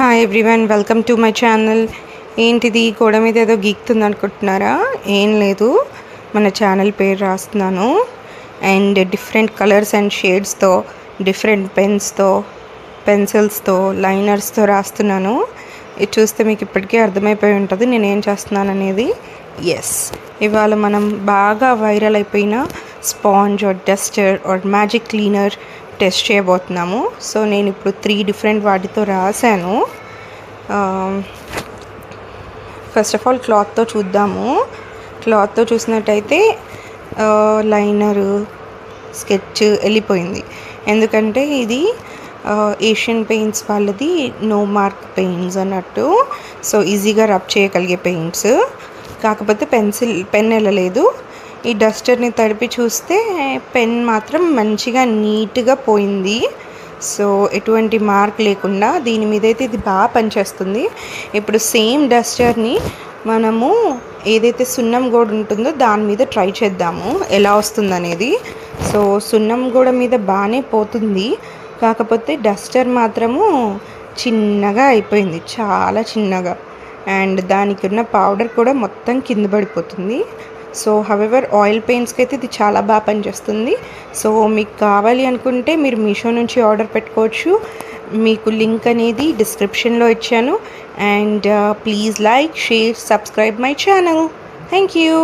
Hi everyone, welcome to my channel. ఏంటిది గోడ మీద ఏదో గీక్తుంది అనుకుంటున్నారా? ఏం లేదు, మన ఛానల్ పేరు రాస్తున్నాను. అండ్ డిఫరెంట్ కలర్స్ అండ్ షేడ్స్తో, డిఫరెంట్ పెన్స్తో, పెన్సిల్స్తో, లైనర్స్తో రాస్తున్నాను. ఇది చూస్తే మీకు ఇప్పటికే అర్థమైపోయి ఉంటుంది నేను ఏం చేస్తున్నాను అనేది. ఎస్, ఇవాళ మనం బాగా వైరల్ అయిపోయిన sponge or duster or magic cleaner test చేయబోతున్నాము. సో నేను ఇప్పుడు 3 డిఫరెంట్ వాటితో రాశాను. ఫస్ట్ ఆఫ్ ఆల్ క్లాత్తో చూద్దాము. క్లాత్తో చూసినట్టయితే లైనరు, స్కెచ్ వెళ్ళిపోయింది. ఎందుకంటే ఇది ఏషియన్ పెయింట్స్ వాళ్ళది నో మార్క్ పెయింట్స్ అన్నట్టు. సో ఈజీగా రబ్ చేయగలిగే పెయింట్స్. కాకపోతే పెన్ వెళ్ళలేదు. ఈ డస్టర్ని తడిపి చూస్తే పెన్ మాత్రం మంచిగా నీట్గా పోయింది. సో ఎటువంటి మార్క్ లేకుండా దీని మీద అయితే ఇది బాగా పనిచేస్తుంది. ఇప్పుడు సేమ్ డస్టర్ని మనము ఏదైతే సున్నం గోడ ఉంటుందో దాని మీద ట్రై చేద్దాము ఎలా వస్తుందనేది. సో సున్నం గోడ మీద బాగానే పోతుంది, కాకపోతే డస్టర్ మాత్రము చిన్నగా అయిపోయింది, చాలా చిన్నగా. అండ్ దానికి ఉన్న పౌడర్ కూడా మొత్తం కింద పడిపోతుంది. సో హవెవర్ ఆయిల్ పెయింట్స్కి అయితే ఇది చాలా బాగా పనిచేస్తుంది. సో మీకు కావాలి అనుకుంటే మీరు మీషో నుంచి ఆర్డర్ పెట్టుకోవచ్చు. మీకు లింక్ అనేది డిస్క్రిప్షన్లో ఇచ్చాను. And please like, share, subscribe my channel. Thank you.